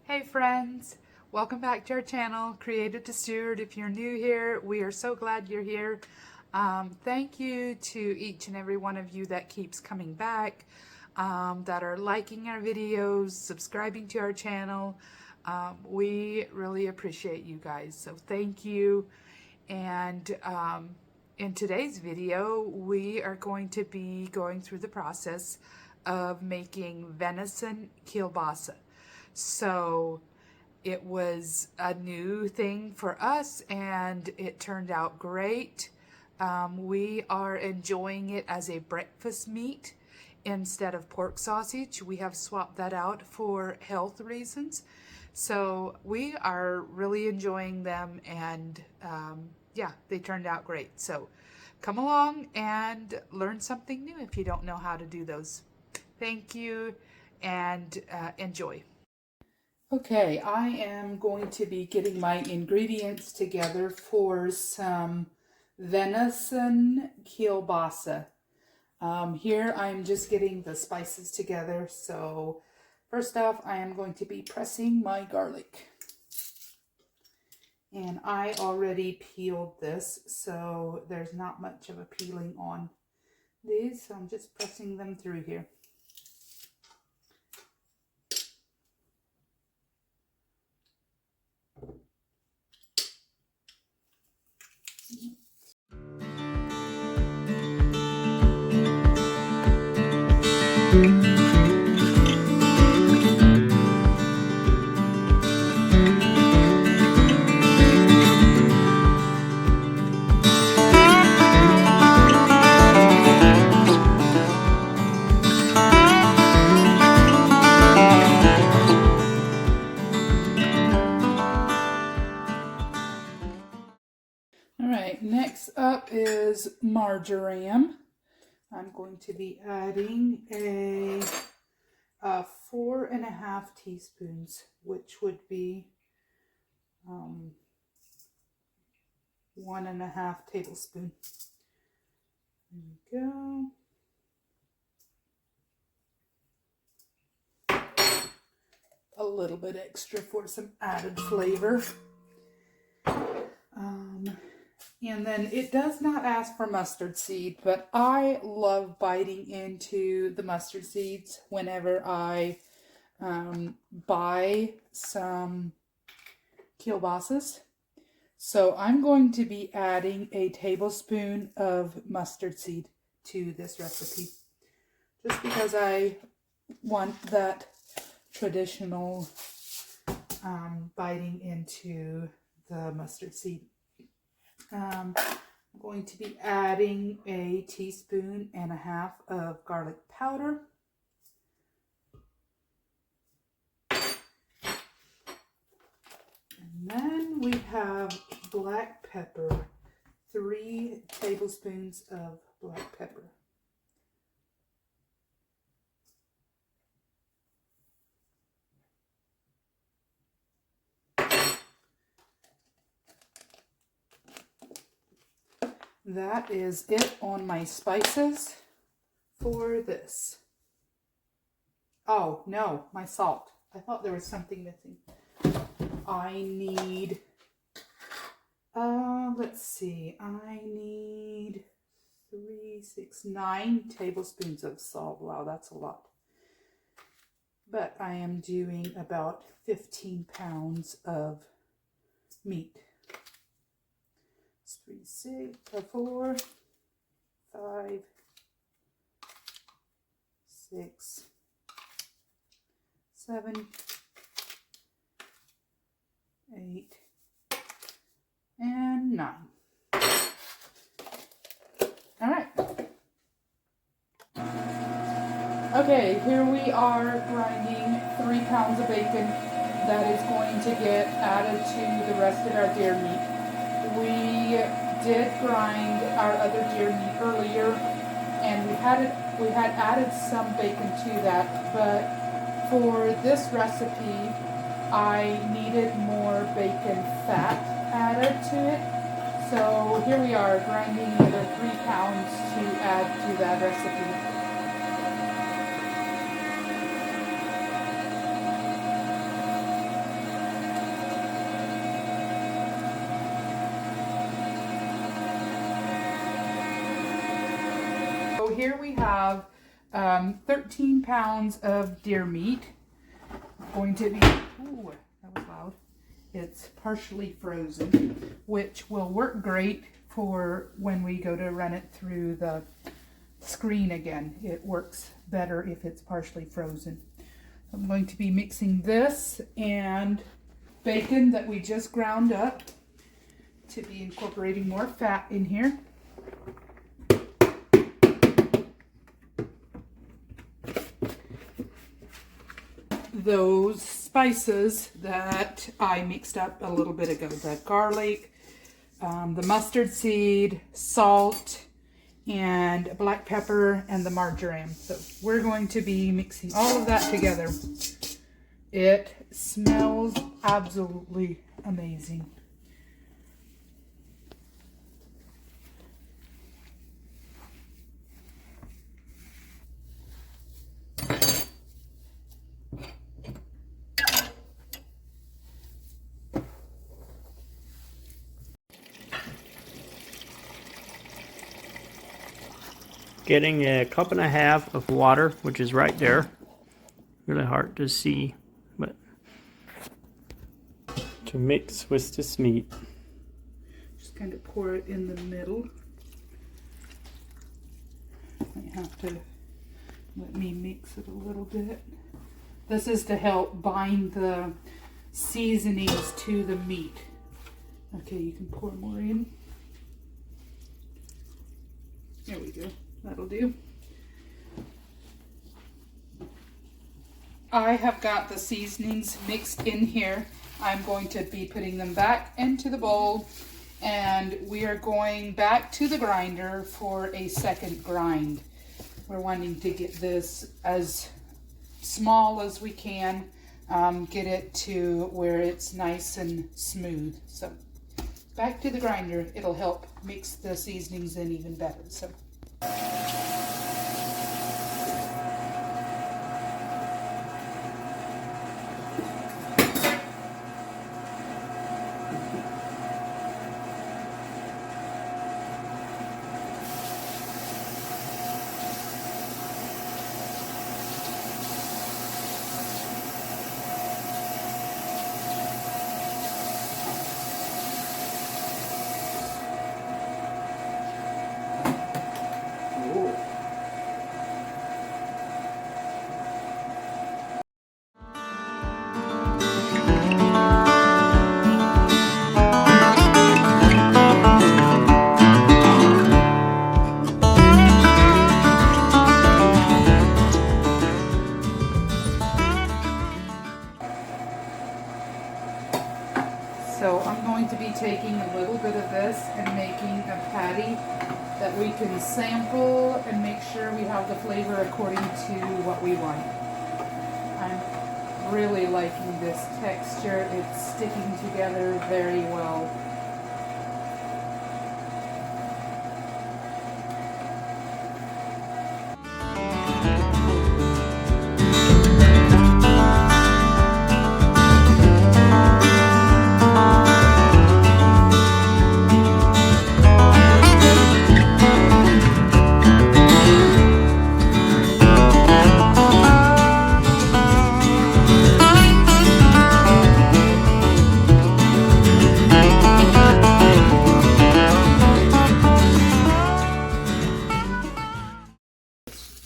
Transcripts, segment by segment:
Hey friends, welcome back to our channel, Created to Steward. If you're new here, we are so glad you're here. Thank you to each and every one of you that keeps coming back, that are liking our videos, subscribing to our channel. We really appreciate you guys, so thank you. And in today's video, we are going to be going through the process of making venison kielbasa. So it was a new thing for us and it turned out great. We are enjoying it as a breakfast meat instead of pork sausage. We have swapped that out for health reasons. So we are really enjoying them, and yeah, they turned out great. So come along and learn something new if you don't know how to do those. Thank you and enjoy. Okay, I am going to be getting my ingredients together for some venison kielbasa. Here I'm just getting the spices together. So first off, I am going to be pressing my garlic. And I already peeled this, so there's not much of a peeling on these. So I'm just pressing them through here. Alright, next up is marjoram. I'm going to be adding a 4.5 teaspoons, which would be 1.5 tablespoons. There we go. A little bit extra for some added flavor. And then it does not ask for mustard seed, but I love biting into the mustard seeds whenever I buy some kielbasas. So I'm going to be adding a tablespoon of mustard seed to this recipe, just because I want that traditional biting into the mustard seed. I'm going to be adding a 1.5 teaspoons of garlic powder. And then we have black pepper, 3 tablespoons of black pepper. That is it on my spices for this. Oh, no, my salt. I thought there was something missing. I need, let's see, I need 3, 6, 9 tablespoons of salt. Wow, that's a lot. But I am doing about 15 pounds of meat. 3, 6, 4, 5, 6, 7, 8, and 9. All right. Okay, here we are grinding 3 pounds of bacon that is going to get added to the rest of our deer meat. We did grind our other deer meat earlier, and we had added some bacon to that, but for this recipe, I needed more bacon fat added to it. So here we are grinding another 3 pounds to add to that recipe. here we have 13 pounds of deer meat. Going to be, ooh, that was loud. It's partially frozen, which will work great for when we go to run it through the screen again. It works better if it's partially frozen. I'm going to be mixing this and bacon that we just ground up to be incorporating more fat in here. Those spices that I mixed up a little bit ago, the garlic, the mustard seed, salt, and black pepper, and the marjoram. So we're going to be mixing all of that together. It smells absolutely amazing. Getting a cup and a half of water, which is right there. Really hard to see, but to mix with this meat. Just kind of pour it in the middle. You have to let me mix it a little bit. This is to help bind the seasonings to the meat. Okay, you can pour more in. There we go. That'll do. I have got the seasonings mixed in here. I'm going to be putting them back into the bowl, and we are going back to the grinder for a second grind. We're wanting to get this as small as we can, get it to where it's nice and smooth. So back to the grinder. It'll help mix the seasonings in even better. So. So I'm going to be taking a little bit of this and making a patty that we can sample and make sure we have the flavor according to what we want. I'm really liking this texture. It's sticking together very well.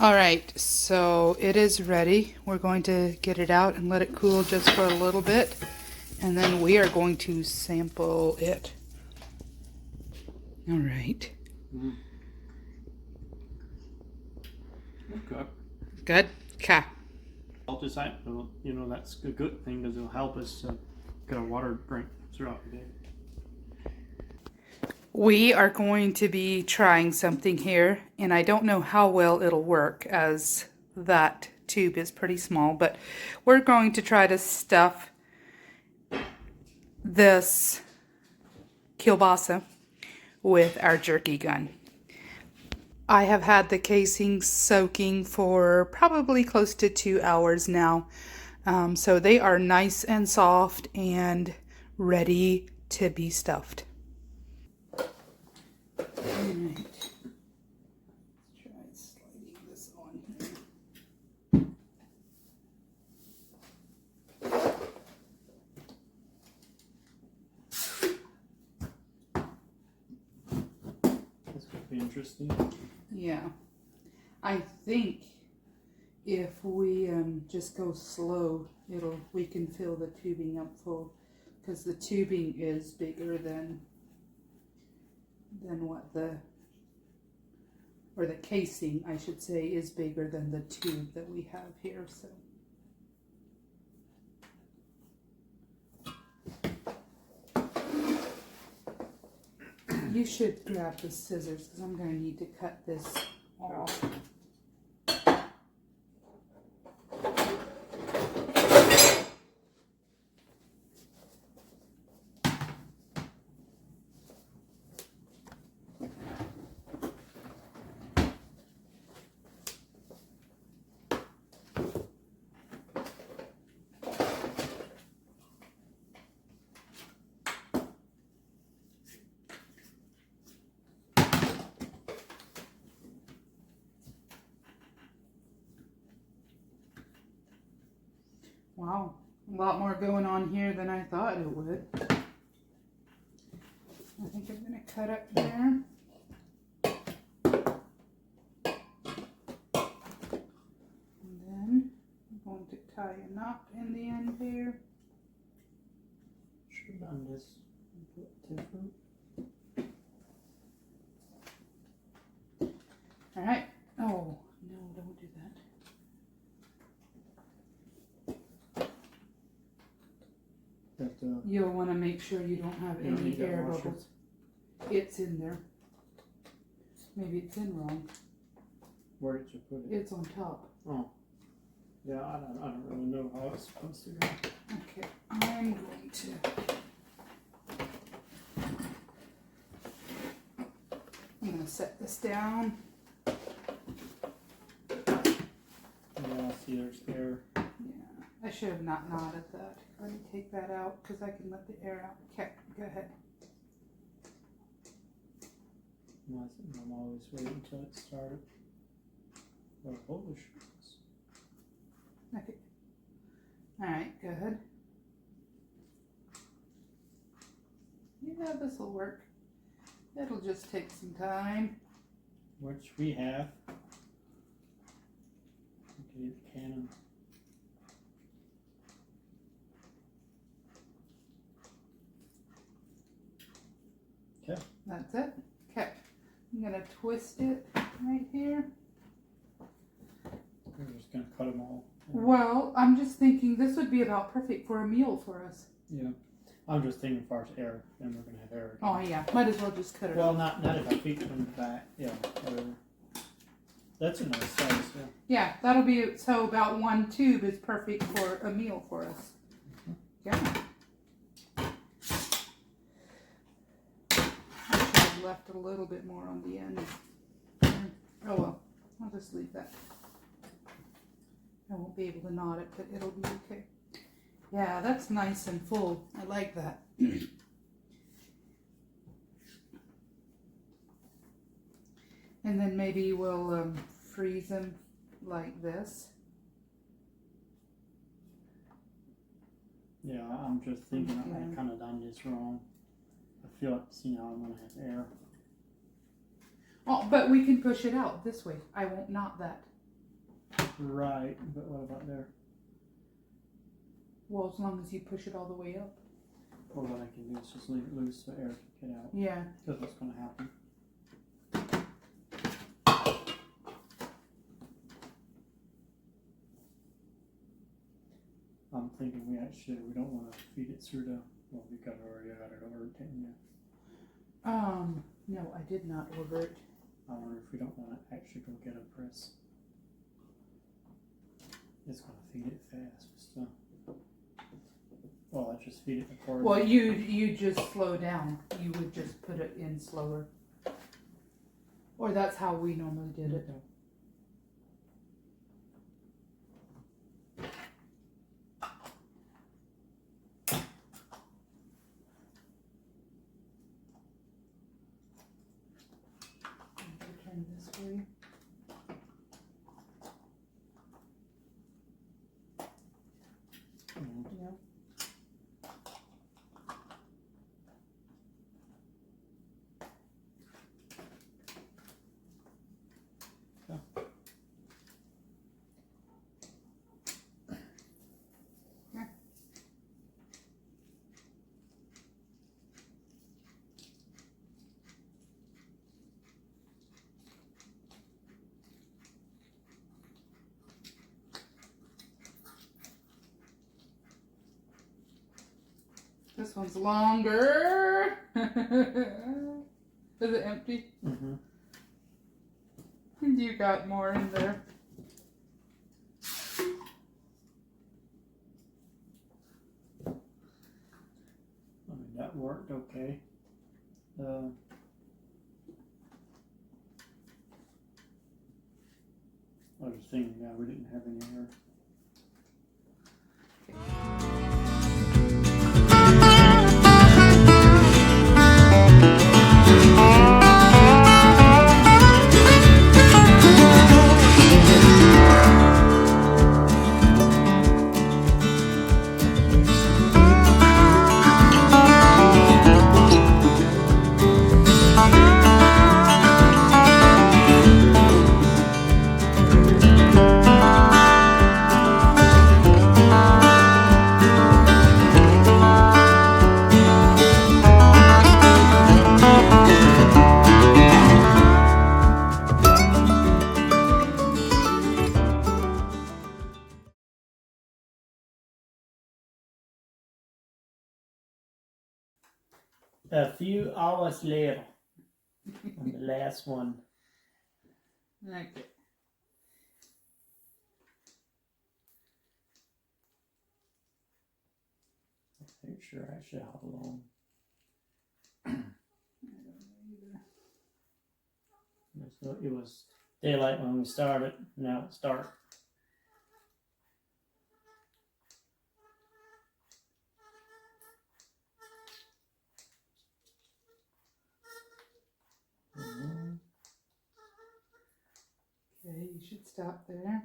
Alright, so it is ready. We're going to get it out and let it cool just for a little bit, and then we are going to sample it. Alright. Okay. Good? Okay. I'll decide, you know, that's a good thing because it'll help us get a water drink throughout the day. We are going to be trying something here, and I don't know how well it'll work as that tube is pretty small, but we're going to try to stuff this kielbasa with our jerky gun. I have had the casings soaking for probably close to 2 hours now, so they are nice and soft and ready to be stuffed. Alright, let's try be interesting. Yeah. I think if we just go slow, we can fill the tubing up full, because the tubing is bigger than what the casing, I should say, is bigger than the tube that we have here. So you should grab the scissors, because I'm going to need to cut this off. Wow, a lot more going on here than I thought it would. I think I'm going to cut up there. And then I'm going to tie a knot in the end here. Should have done this different. All right. Oh, no, don't do that. You'll want to make sure you don't have any air bubbles. It's in there. Maybe it's in wrong. Where did you put it? It's on top. Oh. Yeah, I don't really know how it's supposed to go. Okay, I'm going to. I'm going to set this down. Yeah, see there's air. Yeah, I should have not knotted that. Let me take that out, because I can let the air out. Okay, go ahead. I'm always waiting until it started. Oh, holy shit. Okay. Alright, go ahead. Yeah, this will work. It'll just take some time. Which we have. Okay, the cannon. Okay. That's it. Okay. I'm going to twist it right here. We're just going to cut them all. Well, I'm just thinking this would be about perfect for a meal for us. Yeah. I'm just thinking as far as air, then we're going to have air. Oh, yeah. Might as well just cut it Well, off. not if I feed them back. Yeah, whatever. That's a nice size, yeah. Yeah, that'll be, so about 1 tube is perfect for a meal for us. Yeah. I should have left a little bit more on the end. Oh well, I'll just leave that. I won't be able to knot it, but it'll be okay. Yeah, that's nice and full. I like that. And then maybe we'll freeze them like this. Yeah, I'm just thinking Yeah. I kind of done this wrong. I feel like, see now I'm going to have air. Oh, but we can push it out this way. I won't knot that. Right, but what about there? Well, as long as you push it all the way up. Or what I can do is just leave it loose so air can get out. Yeah. That's what's going to happen. I'm thinking we don't want to feed it through the, well, we already got it over, didn't you? No, I did not order it. I wonder if we don't want to actually go get a press. It's going to feed it fast, but still. Well, I just feed it accordingly. Well, you just slow down. You would just put it in slower. Or that's how we normally did it. Okay. Turn this way. Yeah. This one's longer. Is it empty? Mm-hmm. You got more in there. I mean, that worked okay. I was thinking, yeah, we didn't have any error. A few hours later, on the last one. Okay. I'm not sure actually how long. So it was daylight when we started. Now it's dark. Okay, you should stop there.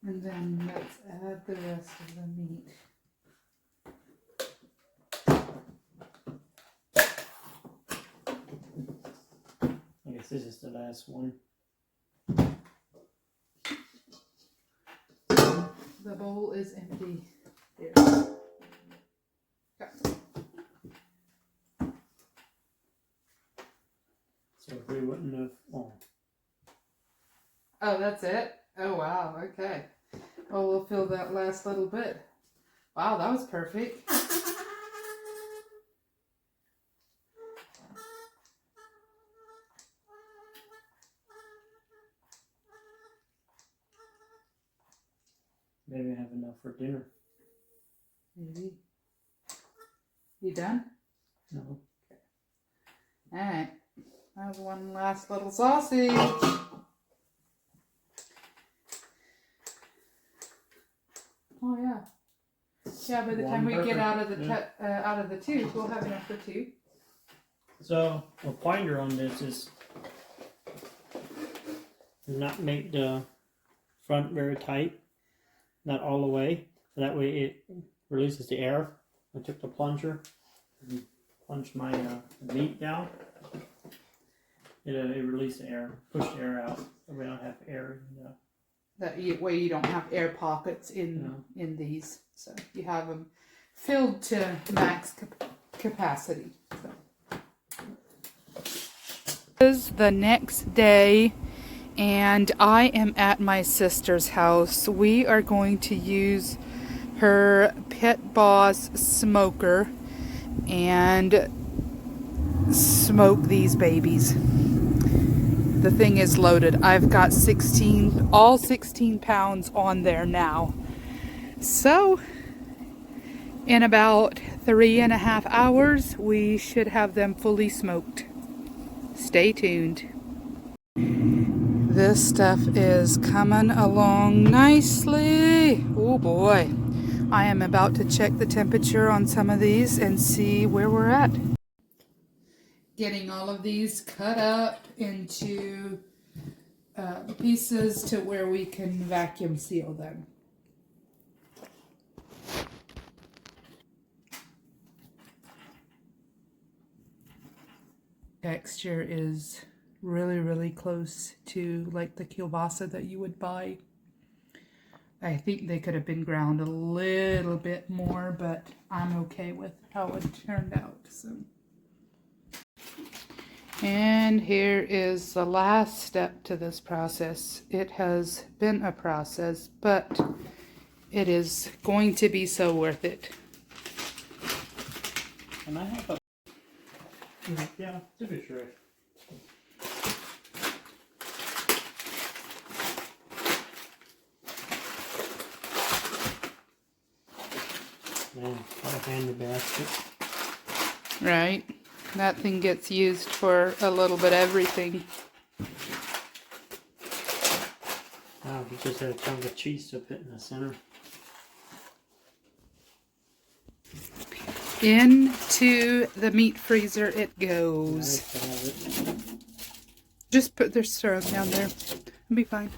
And then let's add the rest of the meat. I guess this is the last one. The bowl is empty. Here. Okay. So if we wouldn't have. Oh, that's it? Oh, wow. Okay. Well, we'll fill that last little bit. Wow, that was perfect. Maybe I have enough for dinner. Maybe. You done? No. Okay. All right. I have one last little sausage. Oh yeah. Yeah. By the time we get out of the tube, we'll have enough for two. So a pointer on this is not make the front very tight, not all the way. So that way it releases the air. I took the plunger and plunged my meat down. It released the air, pushed the air out, so we don't have air. That way you don't have air pockets in these, so you have them filled to max capacity. So. This is the next day, and I am at my sister's house. We are going to use her Pit Boss smoker and smoke these babies. The thing is loaded. I've got all 16 pounds on there now. So in about 3.5 hours, we should have them fully smoked. Stay tuned. This stuff is coming along nicely. Oh boy. I am about to check the temperature on some of these and see where we're at. Getting all of these cut up into pieces to where we can vacuum seal them. Texture is really, really close to like the kielbasa that you would buy. I think they could have been ground a little bit more, but I'm okay with how it turned out. So. And here is the last step to this process. It has been a process, but It is going to be so worth it. And I have a... Yeah, to be sure. Man, what a handy basket. Right? That thing gets used for a little bit everything. Wow, he just had a chunk of cheese to put in the center. Into the meat freezer it goes. Nice to have it. Just put their syrup down there. It'll be fine.